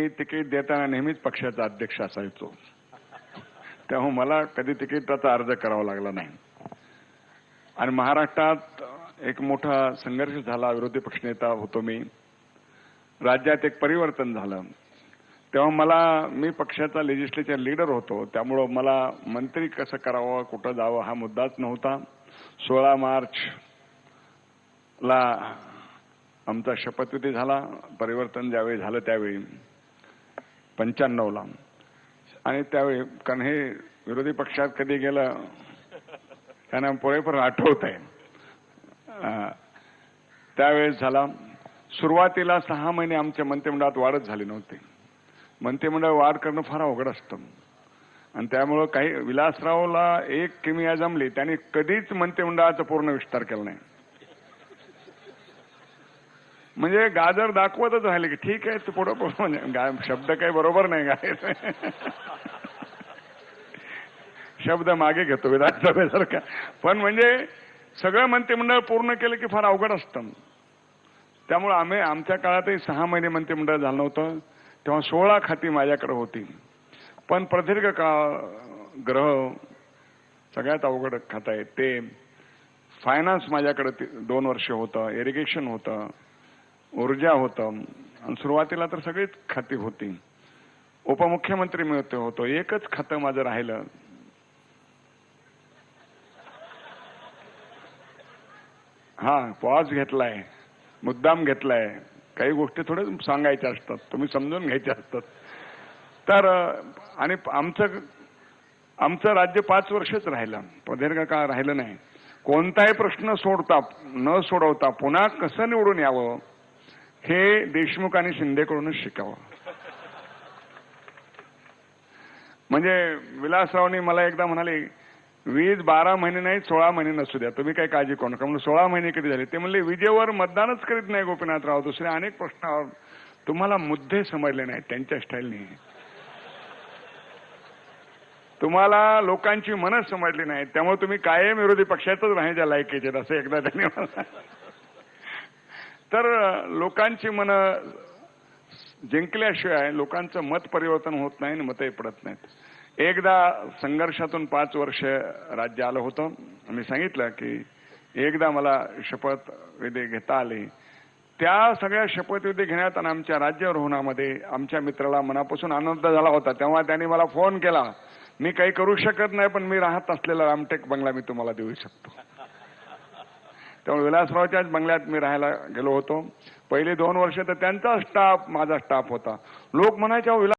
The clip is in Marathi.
मी तिकीट देताना नेहमीच पक्षाचा अध्यक्ष असायचो, तेव्हा मला कधी तिकिटाचा अर्ज करावा लागला नाही. आणि महाराष्ट्रात एक मोठा संघर्ष झाला, विरोधी पक्षनेता होतो मी, राज्यात एक परिवर्तन झालं. तेव्हा मी पक्षाचा लेजिस्लेचर लीडर होतो, त्यामुळं मला मंत्री कसं करावं, कुठं जावं हा मुद्दाच नव्हता. 16 मार्चला आमचा शपथविधी झाला, परिवर्तन ज्यावेळी झालं त्यावेळी 95ला. आणि त्यावेळी कारण हे विरोधी पक्षात कधी गेलं त्यांना पुरेपूर आठवत आहे. त्यावेळेस झाला. सुरुवातीला 6 महिने आमच्या मंत्रिमंडळात वाढच झाली नव्हती. मंत्रिमंडळ वाढ करणं फार अवघड असतं आणि त्यामुळं काही विलासरावला एक किमया जमली, त्यांनी कधीच मंत्रिमंडळाचा पूर्ण विस्तार केला नाही. म्हणजे गाजर दाखवतच राहिले की ठीक आहे तू पुढं म्हणजे शब्द काही बरोबर नाही गायचं, शब्द मागे घेतो विधानसभेसारखा. पण म्हणजे सगळं मंत्रिमंडळ पूर्ण केलं की फार अवघड असतं. त्यामुळे आमच्या काळातही 6 महिने मंत्रिमंडळ झालं नव्हतं. तेव्हा 16 खाती माझ्याकडे होती. पण प्रदीर्घ काळ ग्रह सगळ्यात अवघड खातं आहे ते. फायनान्स माझ्याकडे 2 वर्ष होतं, इरिगेशन होतं, ऊर्जा होतं आणि सुरुवातीला तर सगळीच खाती होती. उपमुख्यमंत्री मी होतो, एकच खातं माझं राहिलं. पॉज घेतलाय, मुद्दाम घेतलाय. काही गोष्टी थोडे सांगायच्या असतात, तुम्ही समजून घ्यायच्या असतात. तर आणि आमचं राज्य 5 वर्षच राहिलं, प्रदीर्घ काळ राहिलं नाही. कोणताही प्रश्न न सोडवता पुन्हा कसं निवडून यावं हे देशमुख आणि शिंदेकडूनच शिकावं. म्हणजे विलासरावनी मला एकदा म्हणाले, वीज 12 महिने नाही 16 महिने नसू द्या, तुम्ही काही काळजी करू नका. म्हणून 16 महिने कधी झाले? ते म्हणले विजेवर मतदानच करीत नाही गोपीनाथराव, दुसरे अनेक प्रश्नावर तुम्हाला मुद्दे समजले नाहीत त्यांच्या स्टाईलने, तुम्हाला लोकांची मनं समजली नाहीत, त्यामुळे तुम्ही कायम विरोधी पक्षातच राहायच्या लायकीचे, असं एकदा त्यांनी मला. तर लोकांची मनं जिंकल्याशिवाय लोकांचं मत परिवर्तन होत नाही आणि मतही पडत नाहीत. एकदा संघर्षातून 5 वर्ष राज्य आलं होतं. मी सांगितलं की एकदा मला शपथविधी घेता आली. त्या सगळ्या शपथविधी घेण्यात आणि आमच्या राज्यारोहणामध्ये आमच्या मित्राला मनापासून आनंद झाला होता. तेव्हा त्यांनी मला फोन केला, मी काही करू शकत नाही पण मी राहत असलेला रामटेक बंगला मी तुम्हाला देऊ शकतो. त्यामुळे विलासरावच्याच बंगल्यात मी राहायला गेलो होतो. पहिले 2 वर्ष तर त्यांचा स्टाफ माझा स्टाफ होता. लोक म्हणायचे